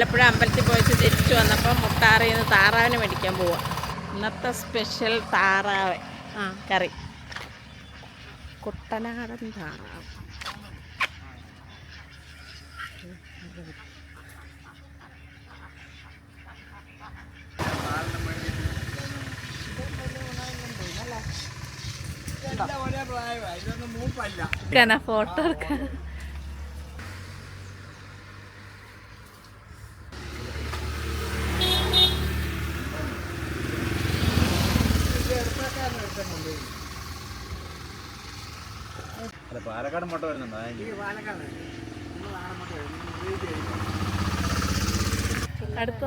ആലപ്പുഴ അമ്പലത്തിൽ പോയിട്ട് തിരിച്ചു വന്നപ്പോൾ മുട്ടാറിയിൽ നിന്ന് താറാവിനെ മേടിക്കാൻ പോവാം. ഇന്നത്തെ സ്പെഷ്യൽ താറാവ് കറി, കുട്ടനാടൻ താറാവ്. ഫോട്ടോ എടുക്കാൻ പാലക്കാട് മുട്ട വരുന്നുണ്ടോ? അടുത്ത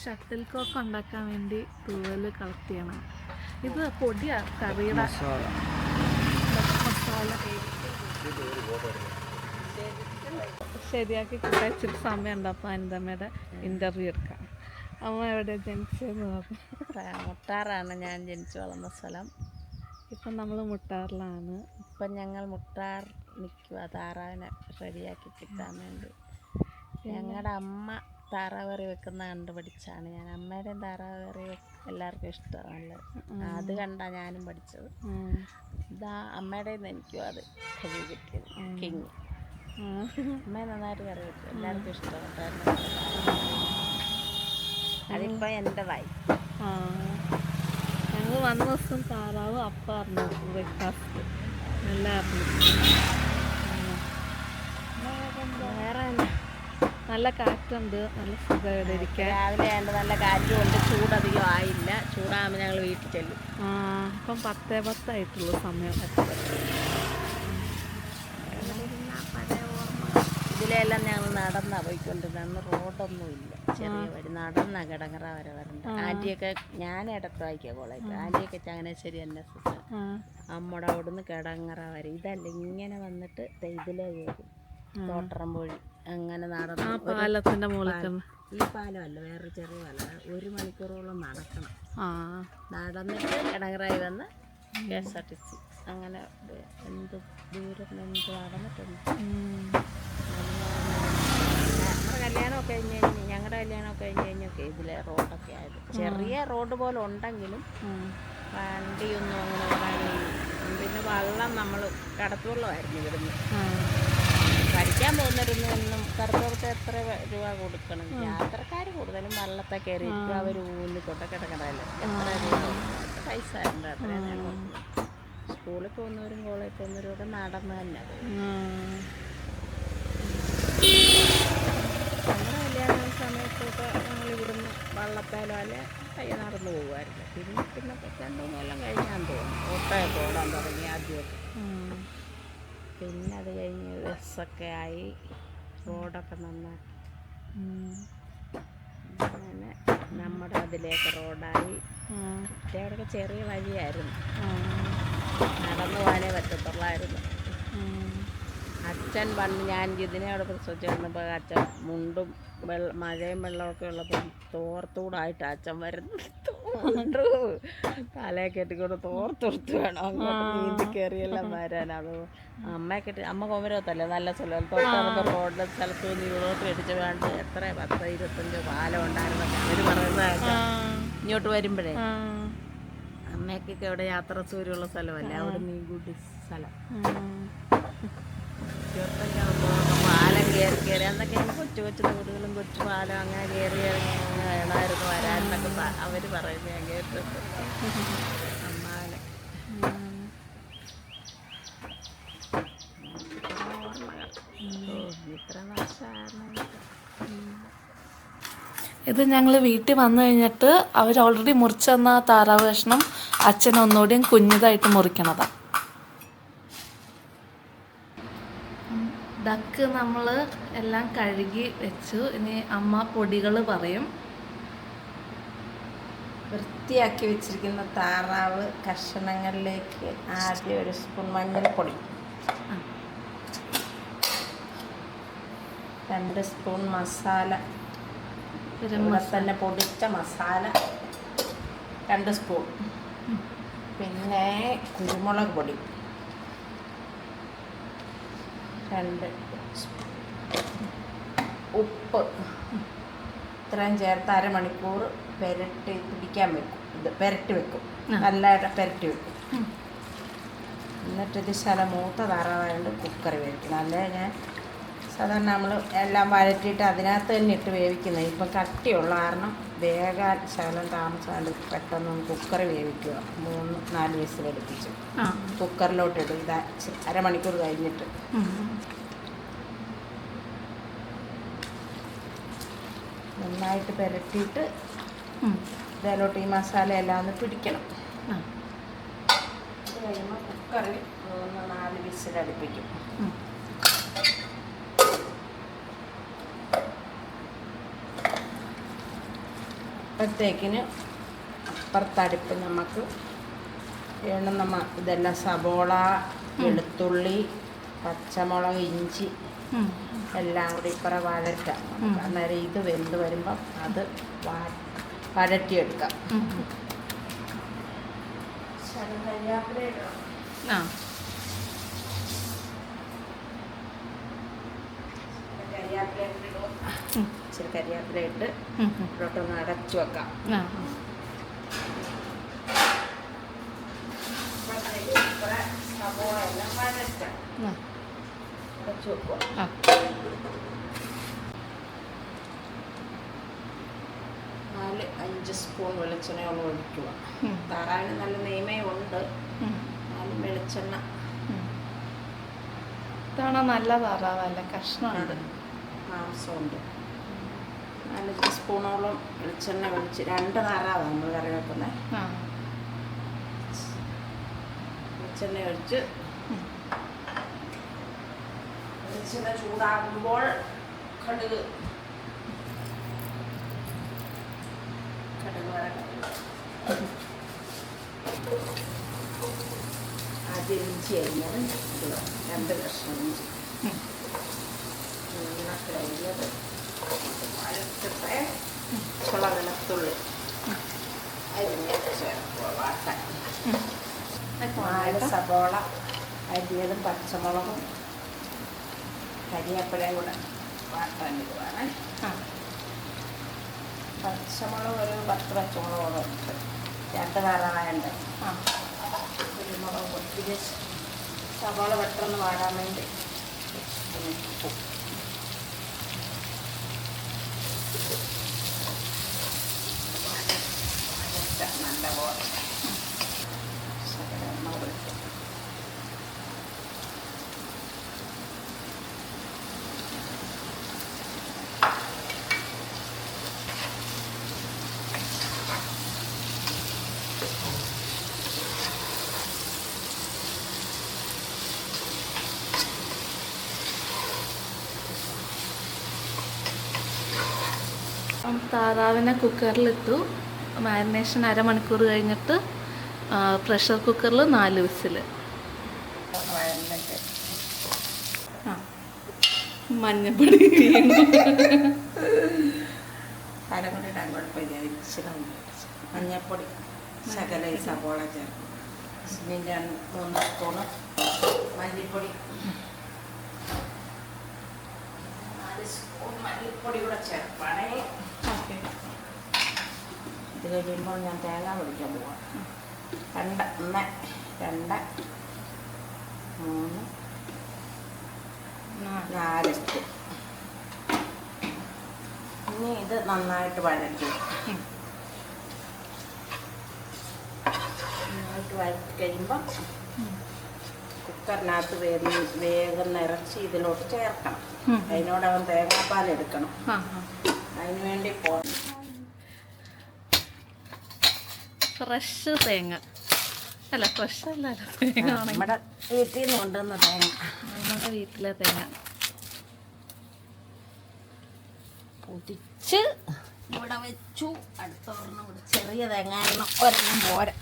ഷട്ടിൽ കോക്ക് ഉണ്ടാക്കാൻ വേണ്ടി തൂവല് കളക്ട് ചെയ്യണം. ഇത് പൊടിയാ, കറിയുടെ മസാല ശരിയാക്കി കിട്ടാൻ ഇച്ചിരി സമയം ഉണ്ട്. അപ്പോൾ അനിതമ്മയുടെ ഇൻ്റർവ്യൂ എടുക്കാം. അമ്മ എവിടെ ജനിച്ചതെന്ന് പറഞ്ഞു. മുട്ടാറാണ് ഞാൻ ജനിച്ചു വളർന്ന സ്ഥലം. ഇപ്പം നമ്മൾ മുട്ടാറിലാണ്. ഇപ്പം ഞങ്ങൾ മുട്ടാർ നിൽക്കുക താറാവിനെ റെഡിയാക്കി കിട്ടാൻ വേണ്ടി. ഞങ്ങളുടെ അമ്മ താറാവ് കറി വെക്കുന്ന കണ്ടുപിടിച്ചാണ് ഞാൻ. അമ്മയുടെയും താറാവ് കറി എല്ലാവർക്കും ഇഷ്ടമാണ്. അത് കണ്ടാ ഞാനും പഠിച്ചത്. ഇതാ അമ്മയുടെ എനിക്കും അത് കറി കിട്ടിയത്. കിങ് അമ്മ നന്നായിട്ട് കറി വെക്കും, എല്ലാവർക്കും ഇഷ്ടമാണ്. അതിപ്പോൾ എൻ്റെതായി. ഞങ്ങൾ വന്ന ദിവസം താറാവ് അപ്പായിരുന്നു ബ്രേക്ക്ഫാസ്റ്റ്. വേറെ നല്ല കാറ്റുണ്ട്, നല്ല സുഖം ഇവിടെ ഇരിക്കാൻ. രാവിലെ ആയതുകൊണ്ട് നല്ല കാറ്റും ഉണ്ട്, ചൂടധികം ആയില്ല. ചൂടാകുമ്പോൾ ഞങ്ങൾ വീട്ടിൽ ചെല്ലും. ഇപ്പം 10:10 ആയിട്ടുള്ളൂ സമയം. ഇതിലെല്ലാം ഞങ്ങൾ നടന്നാ പോയിക്കൊണ്ടിരുന്നത്. അന്ന് റോഡൊന്നുമില്ല, ചെറിയ വഴി. നടന്ന കിടങ്ങറ വരെ വരണ്ട. ആൻറ്റിയൊക്കെ ഞാൻ ഇടത്ത് വായിക്കുക കോളേജ്. ആൻറ്റിയൊക്കെ ചങ്ങനാശ്ശേരി NSS. അമ്മയുടെ അവിടുന്ന് കിടങ്ങറ വരെ. ഇതല്ല, ഇങ്ങനെ വന്നിട്ട് ഇതിലേ കയറും തോട്ടറമ്പൊഴി. അങ്ങനെ നടന്നു. പാലത്തിൻ്റെ മുകളിൽ ഈ പാലമല്ല, വേറെ ചെറിയ പാലം. 1 മണിക്കൂറോളം നടക്കണം. നടന്നിട്ട് കിടങ്ങറായി വന്ന് KSRTC. അങ്ങനെ എന്ത് ദൂരം എന്ത് നടന്നിട്ടുണ്ട്. ഞങ്ങളുടെ കല്യാണമൊക്കെ കഴിഞ്ഞ് കഴിഞ്ഞൊക്കെ ഇതിലെ റോഡൊക്കെ ആയത്. ചെറിയ റോഡ് പോലെ ഉണ്ടെങ്കിലും വണ്ടിയൊന്നും അങ്ങനെ വരാനില്ല. പിന്നെ വെള്ളം നമ്മൾ കടത്തുവെള്ളമായിരുന്നു ഇവിടുന്ന്. പഠിക്കാൻ പോകുന്നവരൊന്നും ഒന്നും കറുത്തോടത്ത് എത്ര രൂപ കൊടുക്കണം. യാത്രക്കാർ കൂടുതലും വള്ളത്തെ കയറിയിട്ട് അവർ ഊന്നിക്കൊണ്ട കിടക്കണമല്ലോ. എത്ര രൂപ പൈസ ഉണ്ട്, അത്രയും നേരം. സ്കൂളിൽ പോകുന്നവരും കോളേജിൽ പോകുന്നവരും ഒക്കെ നടന്ന് തന്നെ പോകും. നമ്മുടെ കല്യാണ സമയത്തൊക്കെ ഞങ്ങൾ ഇവിടുന്ന് വള്ളത്തേലോ അല്ലെ കയ്യെ നടന്നു പോകുമായിരുന്നു. പിന്നെ 2-3 കൊല്ലം കഴിഞ്ഞാൽ തോന്നുന്നു ഓട്ടോയൊക്കെ ഓടാൻ തുടങ്ങി ആദ്യമൊക്കെ. പിന്നെ അത് കഴിഞ്ഞ് ബസ്സൊക്കെ ആയി, റോഡൊക്കെ നന്നാക്കി. അങ്ങനെ നമ്മുടെ അതിലേക്ക് റോഡായി. അവിടെയൊക്കെ ചെറിയ വഴിയായിരുന്നു, നടന്നു പോകാനേ പറ്റത്തുള്ളായിരുന്നു. അച്ഛൻ പണ്ട് ഞാൻ ഇതിനോട് പ്രസവിച്ച് വന്നപ്പോൾ അച്ഛൻ മുണ്ടും മഴയും വെള്ളമൊക്കെ ഉള്ളപ്പോൾ തോർത്തൂടായിട്ട് അച്ഛൻ വരുന്നു. തലയെ കെട്ടിക്കൊണ്ട് തോർത്തെടുത്ത് വേണം അങ്ങോട്ട് നീന്തി കയറിയെല്ലാം വരാൻ. അത് അമ്മയെ കെട്ടി അമ്മ കോമരത്തല്ലേ നല്ല സ്ഥലം. തൊട്ടടുത്ത റോഡിലെ സ്ഥലത്ത് നിന്ന് ഇവിടോട്ട് മേടിച്ച് വേണ്ട എത്ര 10-25 പാലം ഉണ്ടായിരുന്നൊക്കെ അവർ പറയുന്നത് ഇങ്ങോട്ട് വരുമ്പോഴേ. അമ്മയ്ക്കൊക്കെ അവിടെ യാത്ര സൂര്യമുള്ള സ്ഥലമല്ലേ, അവിടെ നീ ഗുഡ് സ്ഥലം. 25 പാലം കയറി അന്നൊക്കെ കൊച്ചു വീടുകളും കൊച്ചു പാലം അങ്ങനെ കയറി ഇറങ്ങി വേണമായിരുന്നു വരാനൊക്കെ അവർ പറയുന്നത് ഞാൻ കേട്ടിട്ട്. അമ്മാനെ ഇത്ര വർഷമായിരുന്നു. ഇത് ഞങ്ങൾ വീട്ടിൽ വന്നു കഴിഞ്ഞിട്ട് അവർ ഓൾറെഡി മുറിച്ചു തന്ന താറാവ് കഷ്ണം അച്ഛൻ ഒന്നുകൂടിയും കുഞ്ഞതായിട്ട് മുറിക്കണതാണ്. ഡക്ക് നമ്മൾ എല്ലാം കഴുകി വെച്ചു. ഇനി അമ്മ പൊടികൾ പറയും. വൃത്തിയാക്കി വെച്ചിരിക്കുന്ന താറാവ് കഷ്ണങ്ങളിലേക്ക് ആദ്യം 1 സ്പൂൺ മഞ്ഞൾപ്പൊടി, 2 സ്പൂൺ മസാല, ഇവിടെ തന്നെ പൊടിച്ച മസാല 2 സ്പൂൺ. പിന്നെ കുരുമുളക് പൊടി 2 സ്പൂൺ. ഉപ്പ് ഇത്രയും ചേർത്ത് അരമണിക്കൂർ പിടിക്കാൻ വെക്കും. പുരട്ടി വെക്കും, നല്ലതായിട്ട് പുരട്ടി വെക്കും. എന്നിട്ട് ഇത് മൂത്ത താറാവായതുകൊണ്ട് കുക്കറി വേവിക്കണം. അല്ലേ ഞാൻ സാധാരണ നമ്മൾ എല്ലാം വഴറ്റിയിട്ട് അതിനകത്ത് തന്നെ ഇട്ട് വേവിക്കുന്നത്. ഇപ്പം കട്ടിയുള്ള കാരണം വേഗം ശകലം താമസമായിട്ട് പെട്ടെന്ന് കുക്കറി വേവിക്കുക. 3-4 വിസിലടുപ്പിച്ച് കുക്കറിലോട്ടിടും. ഇത് അരമണിക്കൂർ കഴിഞ്ഞിട്ട് നന്നായിട്ട് പുരട്ടിയിട്ട് ഇതിലോട്ട് ഈ മസാല എല്ലാം ഒന്ന് പിടിക്കണം. അത് കഴിയുമ്പോൾ കുക്കറിൽ 3-4 വിസിലടുപ്പിക്കും. അപ്പോഴത്തേക്കിന് അപ്പുറത്തടുപ്പ് നമുക്ക് വേണം ഇതെല്ലാം സബോള, വെളുത്തുള്ളി, പച്ചമുളക്, ഇഞ്ചി എല്ലാം കൂടി ഇപ്പുറം വഴറ്റാം. അന്നേരം ഇത് വെന്ത് വരുമ്പം അത് വഴറ്റിയെടുക്കാം. കരിയാപ്പില ഇടണം. ഇച്ചിരി കരിയാപ്പില ഇട്ട് ഇവിടോട്ടൊന്ന് അടച്ചു വെക്കാം. സബോള എല്ലാം വഴറ്റാം. അടച്ചു വെക്കുക. 4-5 സ്പൂൺ വെളിച്ചെണ്ണയോളം ഒഴിക്കുക. താറാവിന് നല്ല നെയ്മയുണ്ട്, എന്നാലും വെളിച്ചെണ്ണ. ഇതാണ് നല്ല താറാവല്ല, കഷ്ണമുണ്ട്, മാംസമുണ്ട്. 4-5 സ്പൂണോളം വെളിച്ചെണ്ണ ഒഴിച്ച് 2 താറാവാണ് നമ്മൾ കറി വെക്കുന്നത്. വെളിച്ചെണ്ണ ഒഴിച്ച് വെളിച്ചെണ്ണ ചൂടാകുമ്പോൾ കടുക് ആദ്യം ഇഞ്ചി അരിഞ്ഞത് ഇടുക. 2 കഷ്ണം ഇഞ്ചി അരിഞ്ഞത് വഴറ്റിട്ട് ചുള വെളുത്തുള്ളി അരിഞ്ഞത് ചേർക്കുക. വാട്ടാൻ 4 സബോള അരിഞ്ഞതും പച്ചമുളകും കരിയാപ്പിലയും കൂടെ വാട്ടാൻ ഇടുവാണ്. പച്ചമുളക് ഒരു 10 പച്ചമുളകോളം ഇട്ട് 2 താറാവായുണ്ട്. കുരുമുളക് പൊടി സവാള പെട്ടെന്ന് വാടാൻ വേണ്ടി നല്ല പോലെ എണ്ണ കൊടുക്കും. താറാവിനെ കുക്കറിലിട്ടു. മാരിനേഷൻ അരമണിക്കൂർ കഴിഞ്ഞിട്ട് പ്രഷർ കുക്കറിൽ 4 വിസിൽ. മഞ്ഞപ്പൊടി മഞ്ഞപ്പൊടി ശകല സബോള ചേർക്കും. 2-3 സ്പൂണ് മല്ലിപ്പൊടി, 4 സ്പൂൺ മല്ലിപ്പൊടി കൂടെ ചേർപ്പാണേ. ഇത് കഴിയുമ്പോൾ ഞാൻ തേങ്ങ പൊടിക്കാൻ പോവാം. 2, 1, 2, 3, 4 സ്പൂൺ. ഇനി ഇത് നന്നായിട്ട് വഴറ്റും. നന്നായിട്ട് വഴറ്റി കഴിയുമ്പം കുക്കറിനകത്ത് വേഗം ഇറച്ചി ഇതിലോട്ട് ചേർക്കണം. അതിനോടവൻ തേങ്ങാപ്പാൽ എടുക്കണം. അതിന് വേണ്ടി ഫ്രഷ് തേങ്ങ അല്ല, ഫ്രഷ് അല്ല, തേങ്ങ നമ്മുടെ വീട്ടിൽ നിന്ന് കൊണ്ടുവന്ന തേങ്ങ, നമ്മുടെ വീട്ടിലെ തേങ്ങ പൊതിച്ച് ഇവിടെ വെച്ചു. അടുത്ത ഒരെണ്ണം ഇവിടെ ചെറിയ തേങ്ങ ഒരെണ്ണം പോരാ.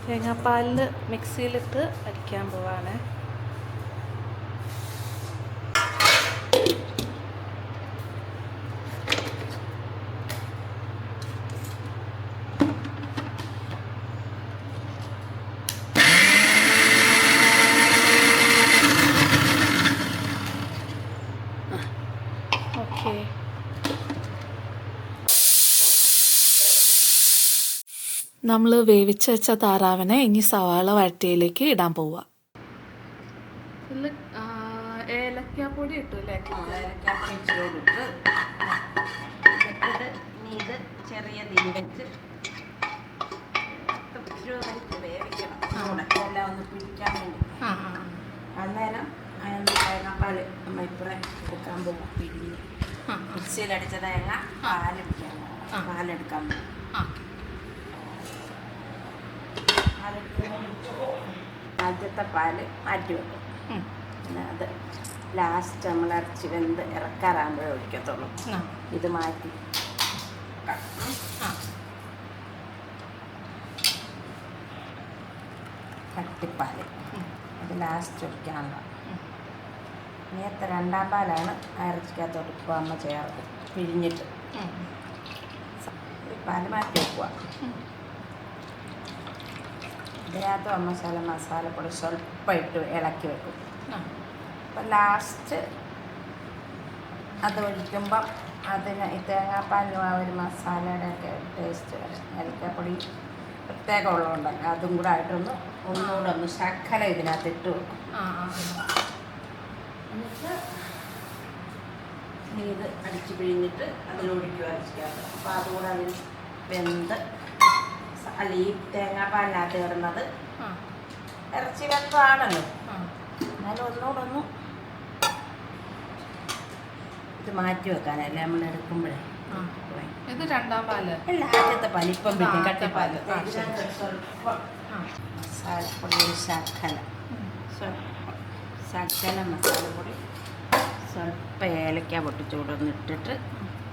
തേങ്ങാപ്പാലിൽ മിക്സിയിലിട്ട് അടിക്കാൻ പോവാണ്. ഓക്കെ, നമ്മൾ വേവിച്ച് വെച്ച താറാവിനെ ഇനി സവാള വഴറ്റിയിലേക്ക് ഇടാൻ പോവുക. ഏലക്കാപ്പൊടി ഇട്ടു അല്ലേ? ഇട്ടിട്ട് ഇത് ചെറിയ തീ വെച്ച് വേവിക്കണം. എല്ലാം ഒന്ന് പിടിക്കാൻ വേണ്ടി. അന്നേരം തേങ്ങാപ്പാൽ നമ്മൾ ഇപ്പറേ എടുക്കാൻ പോകും. പിഴിഞ്ഞ് മിക്സിയിലടിച്ച തേങ്ങ പാലെടുക്കാൻ പോകും. ആദ്യത്തെ പാല് മാറ്റി വെക്കും. പിന്നെ അത് ലാസ്റ്റ് നമ്മൾ അരച്ച് വെന്ത് ഇറക്കാറാകുമ്പോഴേ ഒഴിക്കത്തുള്ളൂ. ഇത് മാറ്റി കട്ടിപ്പാല് അത് ലാസ്റ്റ് ഒഴിക്കാനുള്ള. നേരത്തെ രണ്ടാം പാലാണ് അരച്ചിക്കകത്തോട്ട് ഇപ്പോൾ അമ്മ ചേർക്കും പിഴിഞ്ഞിട്ട്. ഈ പാല് മാറ്റി വെക്കുക. ഇതിനകത്ത് മസാലപ്പൊടി സ്വല്പം ഇട്ട് ഇളക്കി വെക്കും. അപ്പം ലാസ്റ്റ് അത് ഒഴിക്കുമ്പം അതിന് ഈ തേങ്ങാപ്പാലിനും ആ ഒരു മസാലയുടെ ഒക്കെ ടേസ്റ്റ് വരും. ഏലക്കാപ്പൊടി പ്രത്യേകം ഉള്ളതുകൊണ്ടല്ലോ അതും കൂടെ ആയിട്ടൊന്ന് ഒന്നുകൂടെ ഒന്ന് ശർക്കര ഇതിനകത്ത് ഇട്ട് വെക്കും. എന്നിട്ട് ഇത് അടിച്ച് പിഴിഞ്ഞിട്ട് അതിലൊഴിക്കുക അരച്ചിക്കാത്ത. അപ്പോൾ അതുകൂടെ അതിൽ വെന്ത് അല്ല ഈ തേങ്ങാപ്പാലിനകത്ത് ഇടുന്നത് ഇറച്ചി വെന്തമാണല്ലോ. എന്നാലും ഒന്നുകൂടെ ഇത് മാറ്റി വെക്കാനല്ലേ നമ്മൾ എടുക്കുമ്പോഴേ. ഇത് രണ്ടാം പാല് അല്ല, ആദ്യത്തെ പാല്. ഇപ്പം പിന്നെ കട്ടിപ്പാല്. സ്വല്പം മസാലപ്പൊടി, ഒരു ശകല മസാലപ്പൊടി, സ്വല്പം ഏലക്ക പൊട്ടിച്ചൂടൊന്ന് ഇട്ടിട്ട്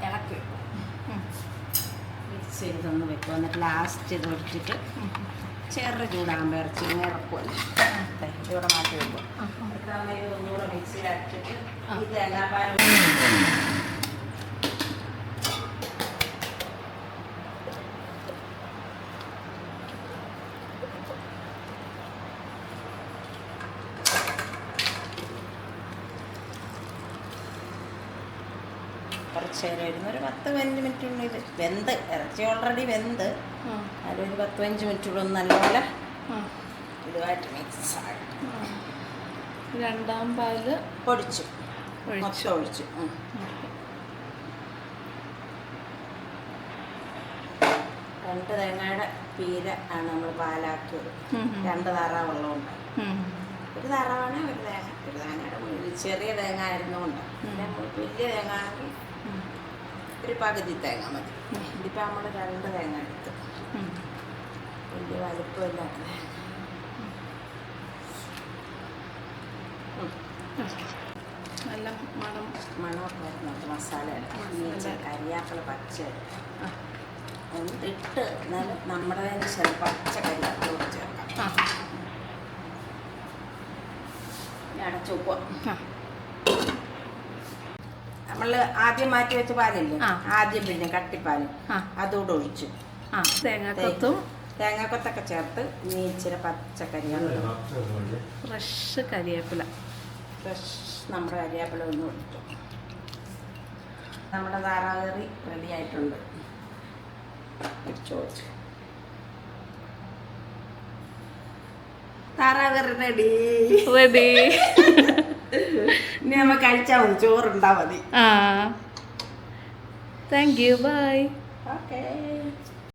ഇളക്കി വെക്കും. മിക്സ് ചെയ്തൊന്ന് വെക്കും. എന്നിട്ട് ലാസ്റ്റ് ഇത് ഒഴിച്ചിട്ട് ചെറു ചൂടാകുമ്പോൾ ഇറച്ചി ഇറക്കുമല്ലോ. ഇവിടെ മാറ്റി വെക്കും. ഒന്നുകൂടെ മിക്സിയിൽ അടിച്ചിട്ട് ഈ തേങ്ങാപ്പാൽ കുറച്ച് നേരം ഇരുന്ന് ഒരു 10-15 മിനിറ്റുള്ളിൽ ഇത് വെന്ത്, ഇറച്ചി ഓൾറെഡി വെന്ത്, അതിലൊരു 10-15 മിനിറ്റുള്ളിൽ ഒന്ന് നല്ലപോലെ ഇതുമായിട്ട് മിക്സ് ആക്കി രണ്ടാം പാല് ഒഴിച്ചു. രണ്ട് തേങ്ങയുടെ പീര ആണ് നമ്മൾ പാലാക്കിയത്. 2 താറാവുള്ളതുകൊണ്ട്. ഒരു താറാവാണ് ഒരു തേങ്ങയുടെ ചെറിയ തേങ്ങ ആയിരുന്നുകൊണ്ട്. വലിയ തേങ്ങ ആണെങ്കിൽ ഒരു പകുതി തേങ്ങ മതി. ഇതിപ്പോൾ നമ്മൾ 2 തേങ്ങ എടുത്ത് വലിയ വലുപ്പമില്ലാത്ത നല്ല മണമൊക്കെ വരുന്നുണ്ട് മസാലയുടെ. കരിയാപ്പില പച്ച എന്നിട്ട് നമ്മുടെ പച്ച കരിയാപ്പില കൂടെ ചേർക്കാം. അടച്ചു വെക്കുക. നമ്മൾ ആദ്യം മാറ്റി വെച്ച പാലില്ലേ, ആദ്യം പിന്നെ കട്ടിപ്പാല് അതുകൂടെ ഒഴിച്ചു. തേങ്ങാക്കൊത്തൊക്കെ ചേർത്ത് ഇനി ഇച്ചിരി പച്ചക്കറിയാപ്പില, ഫ്രഷ് കരിവേപ്പില, നമ്മുടെ കരിവേപ്പില ഒന്ന് ഒഴിച്ചു. നമ്മുടെ താറാവ് കറി റെഡി ആയിട്ടുണ്ട്. ചോദിച്ചു താറാവ് കറി റെഡി. ഇനി നമ്മൾ കഴിച്ചാൽ മതി, ചോറുണ്ടാ മതി. Thank you, bye. ഓക്കേ.